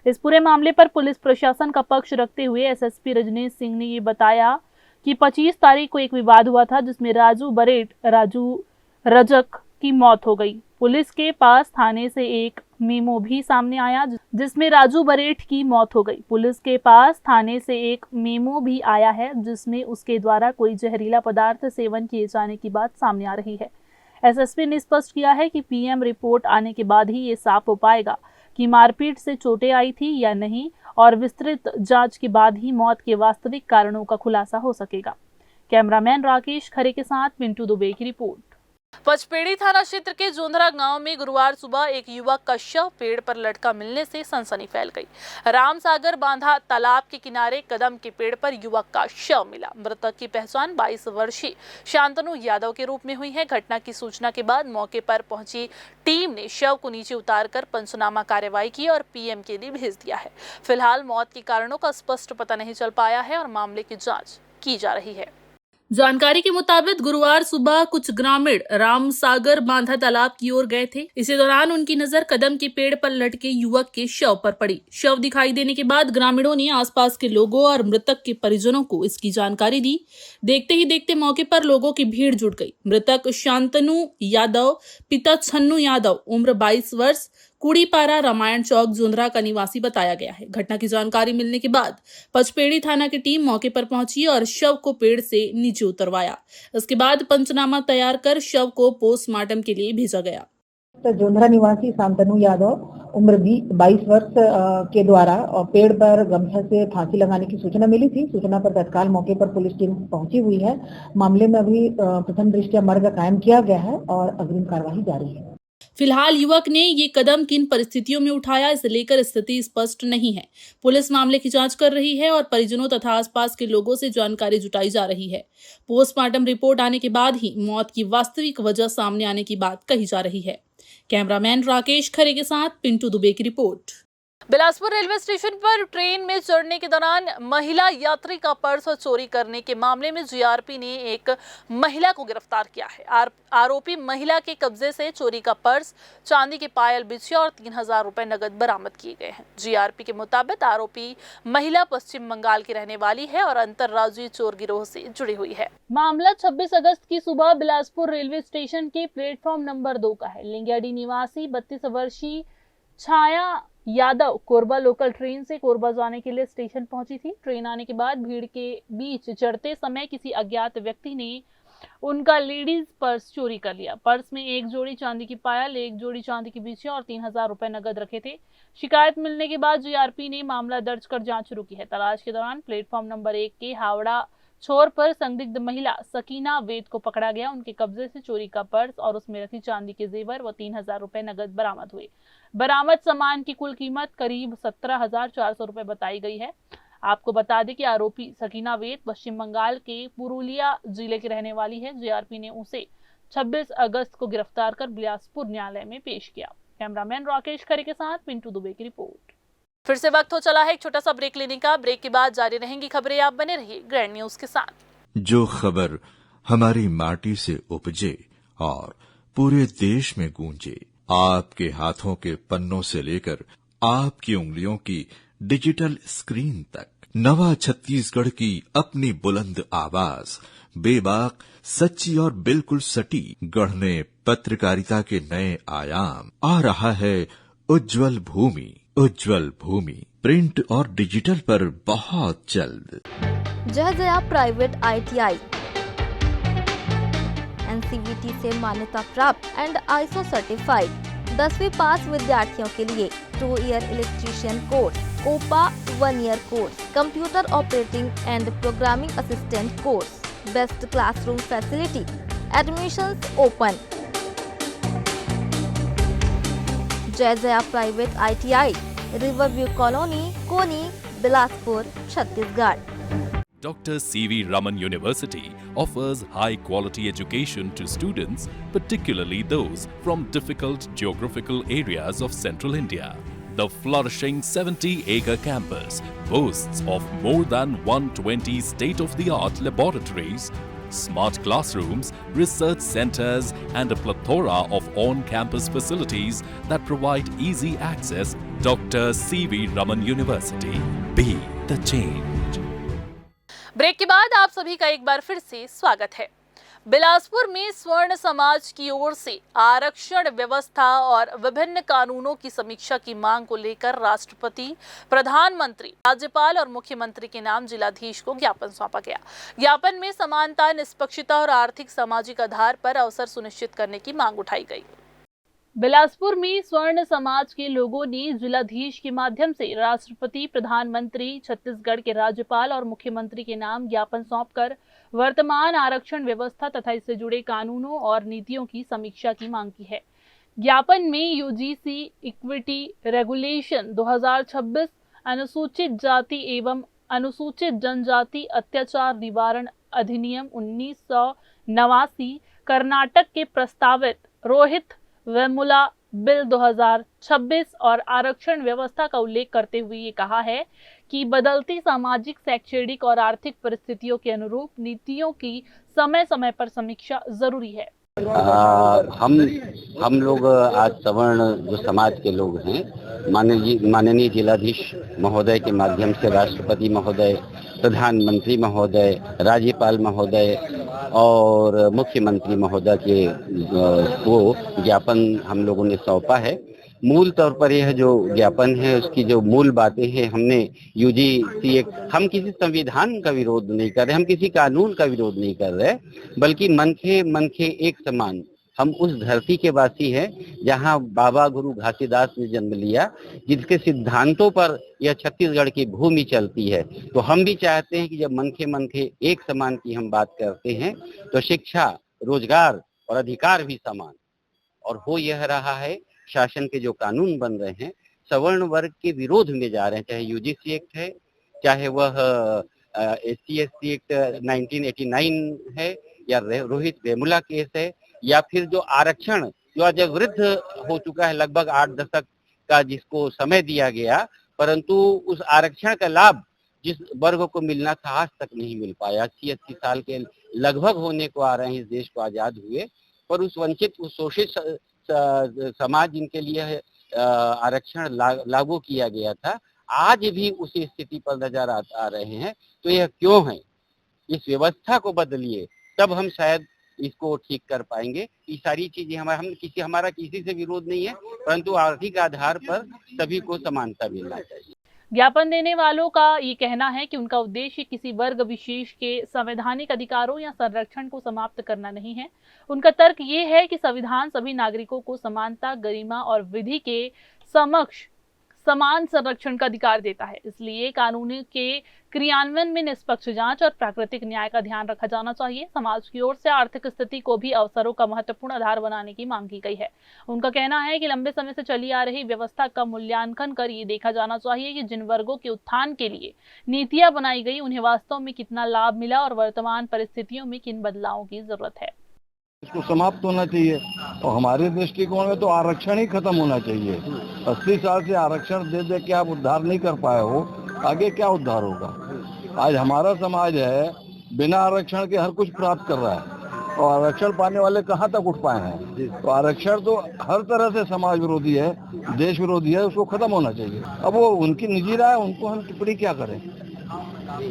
इस पूरे मामले पर पुलिस प्रशासन का पक्ष रखते हुए एसएसपी रजनीश सिंह ने ये बताया कि 25 तारीख को एक विवाद हुआ था जिसमें राजू रजक की मौत हो गई। पुलिस के पास थाने से एक मेमो भी सामने आया जिसमें राजू बरेठ की मौत हो गई। पुलिस के पास थाने से एक मेमो भी आया है जिसमें उसके द्वारा कोई जहरीला पदार्थ सेवन किए जाने की बात सामने आ रही है। एसएसपी ने स्पष्ट किया है कि पीएम रिपोर्ट आने के बाद ही ये साफ हो पाएगा कि मारपीट से चोटें आई थी या नहीं और विस्तृत जांच के बाद ही मौत के वास्तविक कारणों का खुलासा हो सकेगा। कैमरामैन राकेश खरे के साथ पिंटू दुबे की रिपोर्ट। पचपेड़ी थाना क्षेत्र के जोंधरा गांव में गुरुवार सुबह एक युवक का शव पेड़ पर लटका मिलने से सनसनी फैल गई। रामसागर बांधा तालाब के किनारे कदम के पेड़ पर युवक का शव मिला। मृतक की पहचान 22 वर्षीय शांतनु यादव के रूप में हुई है। घटना की सूचना के बाद मौके पर पहुंची टीम ने शव को नीचे उतारकर पंचनामा कार्रवाई की और पीएम के लिए भेज दिया है। फिलहाल मौत के कारणों का स्पष्ट पता नहीं चल पाया है और मामले की जाँच की जा रही है। जानकारी के मुताबिक गुरुवार सुबह कुछ ग्रामीण रामसागर बांधा तालाब की ओर गए थे। इसी दौरान उनकी नजर कदम के पेड़ पर लटके युवक के शव पर पड़ी। शव दिखाई देने के बाद ग्रामीणों ने आसपास के लोगों और मृतक के परिजनों को इसकी जानकारी दी। देखते ही देखते मौके पर लोगों की भीड़ जुट गई। मृतक शांतनु यादव पिता छन्नू यादव उम्र 22 वर्ष कुड़ीपारा रामायण चौक जोंधरा का निवासी बताया गया है। घटना की जानकारी मिलने के बाद पचपेड़ी थाना की टीम मौके पर पहुंची और शव को पेड़ से नीचे उतरवाया। इसके बाद पंचनामा तैयार कर शव को पोस्टमार्टम के लिए भेजा गया। तो जोंधरा निवासी शांतनु यादव उम्र 22 वर्ष के द्वारा और पेड़ पर गमछा से फांसी लगाने की सूचना मिली थी। सूचना पर तत्काल मौके पर पुलिस टीम पहुंची हुई है। मामले में अभी प्रथम दृष्टया मर्ग कायम किया गया है और अग्रिम कार्यवाही जारी है। फिलहाल युवक ने ये कदम किन परिस्थितियों में उठाया इसे लेकर स्थिति स्पष्ट नहीं है। पुलिस मामले की जांच कर रही है और परिजनों तथा आसपास के लोगों से जानकारी जुटाई जा रही है। पोस्टमार्टम रिपोर्ट आने के बाद ही मौत की वास्तविक वजह सामने आने की बात कही जा रही है। कैमरामैन राकेश खरे के साथ पिंटू दुबे की रिपोर्ट। बिलासपुर रेलवे स्टेशन पर ट्रेन में चढ़ने के दौरान महिला यात्री का पर्स चोरी करने के मामले में जीआरपी ने एक महिला को गिरफ्तार किया है। आरोपी महिला के कब्जे से चोरी का पर्स, चांदी के पायल, बिछिया और 3000 रुपए नगद बरामद किए गए हैं। जीआरपी के मुताबिक आरोपी महिला पश्चिम बंगाल की रहने वाली है और अंतर्राज्यीय चोर गिरोह से जुड़ी हुई है। मामला 26 अगस्त की सुबह बिलासपुर रेलवे स्टेशन के प्लेटफॉर्म नंबर 2 का है। लिंगियाडी निवासी 32 वर्षीय छाया यादव कोरबा लोकल ट्रेन से कोरबा जाने के लिए स्टेशन पहुंची थी। ट्रेन आने के बाद भीड़ के बीच चढ़ते समय किसी अज्ञात व्यक्ति ने उनका लेडीज पर्स चोरी कर लिया। पर्स में एक जोड़ी चांदी की पायल, एक जोड़ी चांदी की बिछिया और 3000 रुपए नगद रखे थे। शिकायत मिलने के बाद जीआरपी ने मामला दर्ज कर जांच शुरू की है। तलाश के दौरान प्लेटफॉर्म नंबर 1 के हावड़ा छोर पर संदिग्ध महिला सकीना वेद को पकड़ा गया। उनके कब्जे से चोरी का पर्स और उसमें रखी चांदी के जेवर व 3000 रुपए नगद बरामद हुए। बरामद सामान की कुल कीमत करीब 17,400 रुपए बताई गई है। आपको बता दें कि आरोपी सकीना वेद पश्चिम बंगाल के पुरुलिया जिले की रहने वाली है। जीआरपी ने उसे 26 अगस्त को गिरफ्तार कर बिलासपुर न्यायालय में पेश किया। कैमरामैन राकेश खरे के साथ पिंटू दुबे की रिपोर्ट। फिर से वक्त हो चला है एक छोटा सा ब्रेक लेने का। ब्रेक के बाद जारी रहेंगी खबरें। आप बने रहिए ग्रैंड न्यूज के साथ। जो खबर हमारी माटी से उपजे और पूरे देश में गूंजे, आपके हाथों के पन्नों से लेकर आपकी उंगलियों की डिजिटल स्क्रीन तक, नवा छत्तीसगढ़ की अपनी बुलंद आवाज, बेबाक, सच्ची और बिल्कुल सटीक, गढ़ने पत्रकारिता के नए आयाम। आ रहा है उज्जवल भूमि। उज्जवल भूमि प्रिंट और डिजिटल पर बहुत जल्द। जय जया प्राइवेट ITI NCVT से मान्यता प्राप्त एंड ISO सर्टिफाइड 10वीं पास विद्यार्थियों के लिए 2 year electrician course, COPA 1 year course, computer operating and programming assistant course, best classroom facility, admissions open. Jai Jaya private ITI, riverview colony, Koni, Bilaspur, Chhattisgarh. Dr. C.V. Raman University offers high-quality education to students, particularly those from difficult geographical areas of Central India. The flourishing 70-acre campus boasts of more than 120 state-of-the-art laboratories, smart classrooms, research centers, and a plethora of on-campus facilities that provide easy access. Dr. C.V. Raman University. Be the change. Break के बाद आप सभी का एक बार फिर से स्वागत है। बिलासपुर में स्वर्ण समाज की ओर से आरक्षण व्यवस्था और विभिन्न कानूनों की समीक्षा की मांग को लेकर राष्ट्रपति, प्रधानमंत्री, राज्यपाल और मुख्यमंत्री के नाम जिलाधीश को ज्ञापन सौंपा गया। ज्ञापन में समानता, निष्पक्षता और आर्थिक सामाजिक आधार पर अवसर सुनिश्चित करने की मांग उठाई गई। बिलासपुर में स्वर्ण समाज के लोगों ने जिलाधीश के माध्यम से राष्ट्रपति, प्रधानमंत्री, छत्तीसगढ़ के राज्यपाल और मुख्यमंत्री के नाम ज्ञापन सौंपकर वर्तमान आरक्षण व्यवस्था तथा इससे जुड़े कानूनों और नीतियों की समीक्षा की मांग की है। ज्ञापन में यूजीसी इक्विटी रेगुलेशन 2026, अनुसूचित जाति एवं अनुसूचित जनजाति अत्याचार निवारण अधिनियम 1989, कर्नाटक के प्रस्तावित रोहित वेमुला बिल 2026 और आरक्षण व्यवस्था का उल्लेख करते हुए ये कहा है कि बदलती सामाजिक, शैक्षणिक और आर्थिक परिस्थितियों के अनुरूप नीतियों की समय समय पर समीक्षा जरूरी है। हम लोग आज सवर्ण जो समाज के लोग हैं, माननीय जिलाधीश महोदय के माध्यम से राष्ट्रपति महोदय, प्रधानमंत्री महोदय, राज्यपाल महोदय और मुख्यमंत्री महोदय के को ज्ञापन हम लोगों ने सौंपा है। मूल तौर पर यह जो ज्ञापन है उसकी जो मूल बातें हैं, हमने यूजीसी हम किसी संविधान का विरोध नहीं कर रहे, हम किसी कानून का विरोध नहीं कर रहे, बल्कि मनखे एक समान हम उस धरती के वासी हैं जहां बाबा गुरु घासीदास ने जन्म लिया, जिसके सिद्धांतों पर यह छत्तीसगढ़ की भूमि चलती है। तो हम भी चाहते हैं कि जब मनखे एक समान की हम बात करते हैं तो शिक्षा, रोजगार और अधिकार भी समान। और हो यह रहा है, शासन के जो कानून बन रहे हैं सवर्ण वर्ग के विरोध में जा रहे हैं, चाहे यूजीसी एक्ट है, चाहे वह SC/ST एक्ट 1989 है, या रोहित वेमुला केस है, या फिर जो आरक्षण जो आज वृद्ध हो चुका है, लगभग 8 दशक का जिसको समय दिया गया, परंतु उस आरक्षण का लाभ जिस वर्ग को मिलना था आज तक नहीं मिल पाया। 80 साल के लगभग होने को आ रहे हैं इस देश को आजाद हुए, पर उस वंचित, उस शोषित समाज जिनके लिए आरक्षण लागू किया गया था, आज भी उसी स्थिति पर नजर आ रहे हैं। तो यह क्यों है? इस व्यवस्था को बदलिए, तब हम शायद इसको ठीक कर पाएंगे। ये सारी चीजें हमारा किसी से विरोध नहीं है, परंतु आर्थिक आधार पर सभी को समानता मिलना चाहिए। ज्ञापन देने वालों का ये कहना है कि उनका उद्देश्य किसी वर्ग विशेष के संवैधानिक अधिकारों या संरक्षण को समाप्त करना नहीं है। उनका तर्क ये है कि संविधान सभी नागरिकों को समानता, गरिमा और विधि के समक्ष समान संरक्षण का अधिकार देता है। इसलिए कानून के क्रियान्वयन में निष्पक्ष जांच और प्राकृतिक न्याय का ध्यान रखा जाना चाहिए। समाज की ओर से आर्थिक स्थिति को भी अवसरों का महत्वपूर्ण आधार बनाने की मांग की गई है। उनका कहना है कि लंबे समय से चली आ रही व्यवस्था का मूल्यांकन कर ये देखा जाना चाहिए कि जिन वर्गों के उत्थान के लिए नीतियां बनाई गई उन्हें वास्तव में कितना लाभ मिला और वर्तमान परिस्थितियों में किन बदलावों की जरूरत है। इसको समाप्त होना चाहिए और हमारे दृष्टिकोण में तो आरक्षण ही खत्म होना चाहिए। 80 साल से आरक्षण दे के आप उद्धार नहीं कर पाए हो, आगे क्या उद्धार होगा? आज हमारा समाज है बिना आरक्षण के हर कुछ प्राप्त कर रहा है और आरक्षण पाने वाले कहाँ तक उठ पाए हैं। तो आरक्षण तो हर तरह से समाज विरोधी है, देश विरोधी है, उसको खत्म होना चाहिए। अब वो उनकी निजी राय, उनको हम टिप्पणी क्या करें,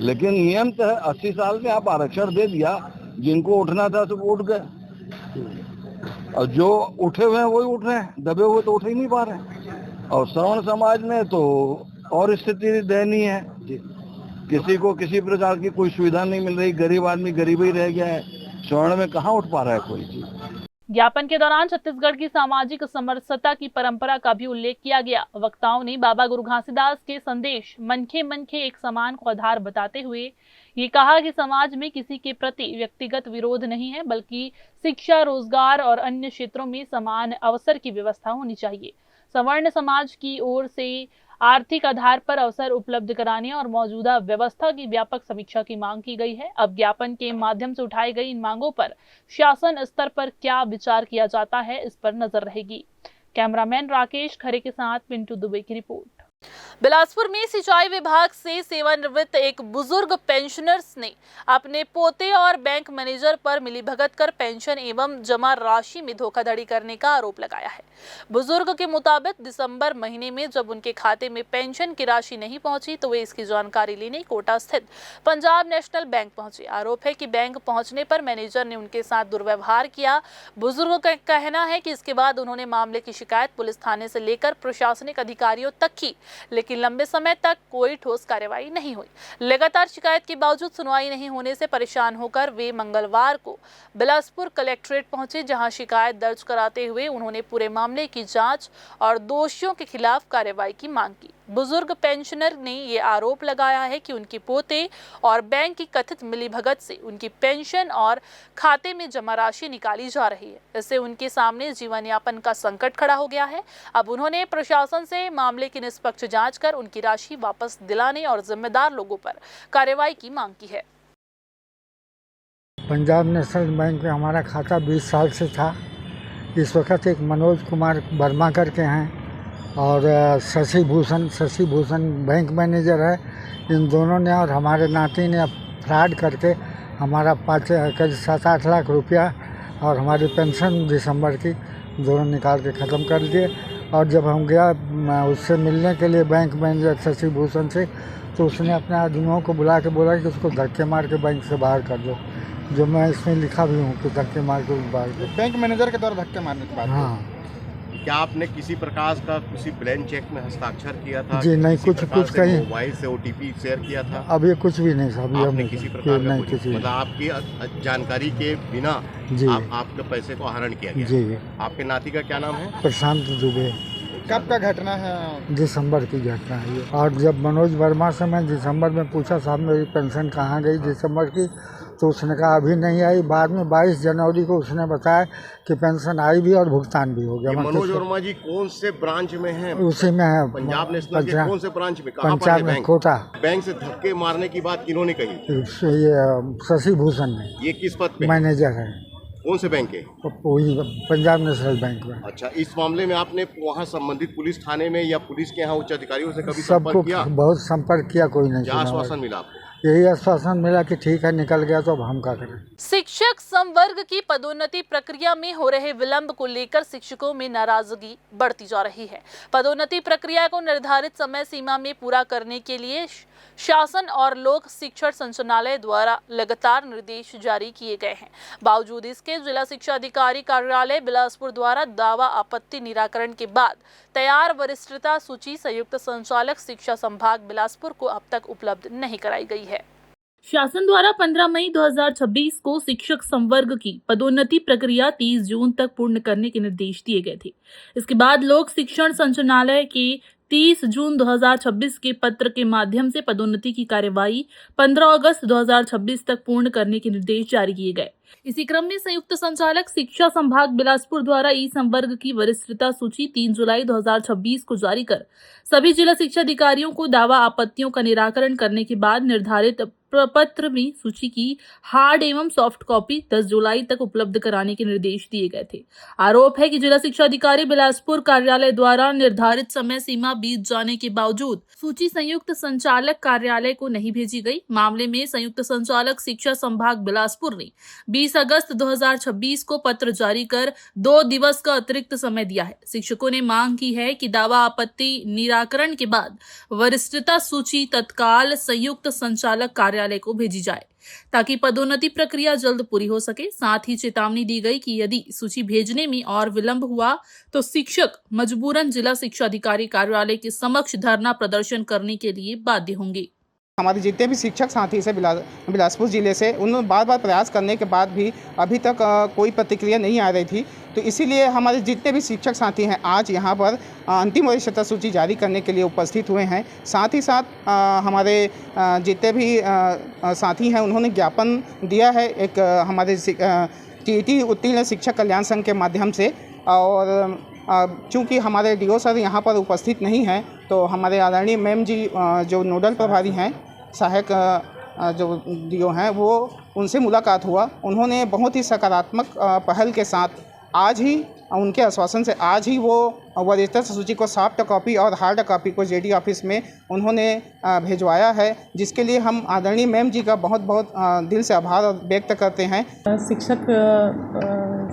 लेकिन नियम तो है 80 साल में आप आरक्षण दे दिया, जिनको उठना था सब उठ गए और जो उठे हुए हैं वही उठ रहे हैं, दबे हुए तो उठ ही नहीं पा रहे। और श्रवण समाज में तो और स्थिति दयनीय है, किसी को किसी प्रकार की कोई सुविधा नहीं मिल रही, गरीब आदमी गरीब ही रह गया है, श्रवण में कहाँ उठ पा रहा है कोई। ज्ञापन के दौरान छत्तीसगढ़ की सामाजिक समरसता की परंपरा का भी उल्लेख किया गया। वक्ताओं ने बाबा गुरु घासीदास के संदेश मनखे एक समान को आधार बताते हुए ये कहा कि समाज में किसी के प्रति व्यक्तिगत विरोध नहीं है, बल्कि शिक्षा, रोजगार और अन्य क्षेत्रों में समान अवसर की व्यवस्था होनी चाहिए। सवर्ण समाज की ओर से आर्थिक आधार पर अवसर उपलब्ध कराने और मौजूदा व्यवस्था की व्यापक समीक्षा की मांग की गई है। अब ज्ञापन के माध्यम से उठाई गई इन मांगों पर शासन स्तर पर क्या विचार किया जाता है, इस पर नजर रहेगी। कैमरामैन राकेश खरे के साथ पिंटू दुबे की रिपोर्ट। बिलासपुर में सिंचाई विभाग से सेवानिवृत्त एक बुजुर्ग पेंशनर्स ने अपने पोते और बैंक मैनेजर पर मिलीभगत कर पेंशन एवं जमा राशि में धोखाधड़ी करने का आरोप लगाया है। बुजुर्ग के मुताबिक दिसंबर महीने में जब उनके खाते में पेंशन की राशि नहीं पहुंची तो वे इसकी जानकारी लेने कोटा स्थित पंजाब नेशनल बैंक पहुंचे। आरोप है कि बैंक पहुंचने पर मैनेजर ने उनके साथ दुर्व्यवहार किया। बुजुर्ग का कहना है कि इसके बाद उन्होंने मामले की शिकायत पुलिस थाने से लेकर प्रशासनिक अधिकारियों तक की, लेकिन लंबे समय तक कोई ठोस कार्रवाई नहीं हुई। लगातार शिकायत के बावजूद सुनवाई नहीं होने से परेशान होकर वे मंगलवार को बिलासपुर कलेक्ट्रेट पहुंचे, जहां शिकायत दर्ज कराते हुए उन्होंने पूरे मामले की जांच और दोषियों के खिलाफ कार्रवाई की मांग की। बुजुर्ग पेंशनर ने ये आरोप लगाया है कि उनके पोते और बैंक की कथित मिलीभगत से उनकी पेंशन और खाते में जमा राशि निकाली जा रही है। इससे उनके सामने जीवन यापन का संकट खड़ा हो गया है। अब उन्होंने प्रशासन से मामले की निष्पक्ष जांच कर उनकी राशि वापस दिलाने और जिम्मेदार लोगों पर कार्रवाई की मांग की है। पंजाब नेशनल बैंक में हमारा खाता 20 साल से था। इस वक्त एक मनोज कुमार वर्मा करके हैं और शशि भूषण बैंक मैनेजर है। इन दोनों ने और हमारे नाती ने फ्रॉड करके हमारा 7-8 लाख रुपया और हमारी पेंशन दिसंबर की दोनों निकाल के ख़त्म कर दिए। और जब हम गया उससे मिलने के लिए बैंक मैनेजर शशि भूषण से, तो उसने अपने आदमियों को बुला के बोला कि उसको धक्के मार के बैंक से बाहर कर दो, जो मैं इसमें लिखा भी हूँ कि धक्के मार के बाहर कर। बैंक मैनेजर के द्वारा धक्के मारने के बाद हाँ। क्या आपने किसी प्रकार का किसी ब्लैंक चेक में हस्ताक्षर किया था? जी नहीं, कुछ कहीं मोबाइल से OTP शेयर किया था? अभी कुछ भी नहीं साहब, आपने किसी प्रकार नहीं, का मतलब आपकी जानकारी के बिना आपके पैसे को आहरण किया गया? जी। आपके नाती का क्या नाम है? प्रशांत दुबे। कब का घटना है? दिसंबर की घटना है ये। और जब मनोज वर्मा से मैं दिसंबर में पूछा साहब मेरी पेंशन कहाँ गई दिसंबर की, तो उसने कहा अभी नहीं आई। बाद में 22 जनवरी को उसने बताया कि पेंशन आई भी और भुगतान भी हो गया। मनोज वर्मा जी कौन से ब्रांच में हैं? उसी में है, पंजाब नेशनल के कौन से ब्रांच में? कहाँ पंजाब में कोटा। बैंक से धक्के मारने की बात किन्होंने कही? ये शशि भूषण ने। ये किस पद पे? मैनेजर है। कौन से बैंक के? वही पंजाब नेशनल बैंक में। अच्छा, इस मामले में आपने वहाँ संबंधित पुलिस थाने में या पुलिस के यहाँ उच्च अधिकारियों से कभी संपर्क किया? बहुत संपर्क किया, कोई नहीं। क्या आश्वासन मिला आपको? यही आश्वासन मिला कि ठीक है निकल गया, तो अब हम क्या करें। शिक्षक संवर्ग की पदोन्नति प्रक्रिया में हो रहे विलंब को लेकर शिक्षकों में नाराजगी बढ़ती जा रही है। पदोन्नति प्रक्रिया को निर्धारित समय सीमा में पूरा करने के लिए शासन और लोक शिक्षण संचालनालय द्वारा लगातार निर्देश जारी किए गए हैं। बावजूद इसके जिला शिक्षा अधिकारी कार्यालय बिलासपुर द्वारा दावा आपत्ति निराकरण के बाद तैयार वरिष्ठता सूची संयुक्त संचालक शिक्षा संभाग बिलासपुर को अब तक उपलब्ध नहीं कराई गई है। शासन द्वारा 15 मई 2026 को शिक्षक संवर्ग की पदोन्नति प्रक्रिया 30 जून तक पूर्ण करने के निर्देश दिए गए थे। इसके बाद लोक शिक्षण संचालनालय के 30 जून 2026 के पत्र के माध्यम से पदोन्नति की कार्यवाही 15 अगस्त 2026 तक पूर्ण करने के निर्देश जारी किए गए। इसी क्रम में संयुक्त संचालक शिक्षा संभाग बिलासपुर द्वारा ई संवर्ग की वरिष्ठता सूची 3 जुलाई 2026 को जारी कर सभी जिला शिक्षा अधिकारियों को दावा आपत्तियों का निराकरण करने के बाद निर्धारित प्रपत्र में सूची की हार्ड एवं सॉफ्ट कॉपी 10 जुलाई तक उपलब्ध कराने के निर्देश दिए गए थे। आरोप है कि जिला शिक्षा अधिकारी बिलासपुर कार्यालय द्वारा निर्धारित समय सीमा बीत जाने के बावजूद सूची संयुक्त संचालक कार्यालय को नहीं भेजी गई। मामले में संयुक्त संचालक शिक्षा संभाग बिलासपुर ने 20 अगस्त 2026 को पत्र जारी कर 2 दिवस का अतिरिक्त समय दिया है। शिक्षकों ने मांग की है कि दावा आपत्ति निराकरण के बाद वरिष्ठता सूची तत्काल संयुक्त संचालक कार्यालय को भेजी जाए ताकि पदोन्नति प्रक्रिया जल्द पूरी हो सके। साथ ही चेतावनी दी गई कि यदि सूची भेजने में और विलंब हुआ तो शिक्षक मजबूरन जिला शिक्षा अधिकारी कार्यालय के समक्ष धरना प्रदर्शन करने के लिए बाध्य होंगे। हमारे जितने भी शिक्षक साथी से बिलासपुर जिले से, उन्होंने बार प्रयास करने के बाद भी अभी तक कोई प्रतिक्रिया नहीं आ रही थी। तो इसीलिए हमारे जितने भी शिक्षक साथी हैं आज यहाँ पर अंतिम वरिष्ठता सूची जारी करने के लिए उपस्थित हुए हैं। साथ ही साथ हमारे जितने भी साथी हैं उन्होंने ज्ञापन दिया है एक हमारे TET उत्तीर्ण शिक्षक कल्याण संघ के माध्यम से। और चूँकि हमारे DO सर यहाँ पर उपस्थित नहीं हैं, तो हमारे आदरणीय मैम जी जो नोडल प्रभारी हैं, सहायक जो DO हैं, वो उनसे मुलाकात हुआ। उन्होंने बहुत ही सकारात्मक पहल के साथ आज ही उनके आश्वासन से आज ही वो वरीयता सूची को सॉफ्ट कॉपी और हार्ड कॉपी को जेडी ऑफिस में उन्होंने भिजवाया है, जिसके लिए हम आदरणीय मैम जी का बहुत बहुत दिल से आभार व्यक्त करते हैं। शिक्षक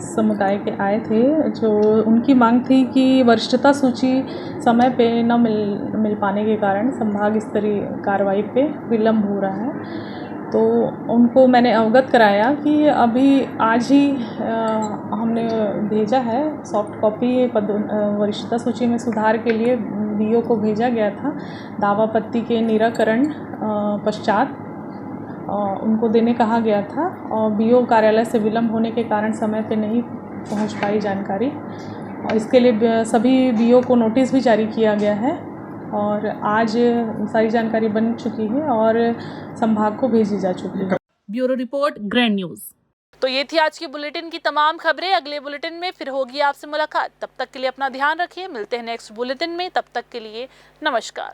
समुदाय के आए थे, जो उनकी मांग थी कि वरिष्ठता सूची समय पे न मिल पाने के कारण संभाग स्तरीय कार्रवाई पे विलम्ब हो रहा है। तो उनको मैंने अवगत कराया कि अभी आज ही हमने भेजा है सॉफ्ट कॉपी वरिष्ठता सूची में सुधार के लिए बीओ को भेजा गया था। दावापत्ति के निराकरण पश्चात उनको देने कहा गया था और बीओ कार्यालय से विलम्ब होने के कारण समय पे नहीं पहुंच पाई जानकारी, और इसके लिए सभी बीओ को नोटिस भी जारी किया गया है और आज सारी जानकारी बन चुकी है और संभाग को भेजी जा चुकी है। Bureau report, grand news. तो ये थी आज की बुलेटिन की तमाम खबरें। अगले बुलेटिन में फिर होगी आपसे मुलाकात। तब तक के लिए अपना ध्यान रखिए। मिलते हैं नेक्स्ट बुलेटिन में। तब तक के लिए नमस्कार।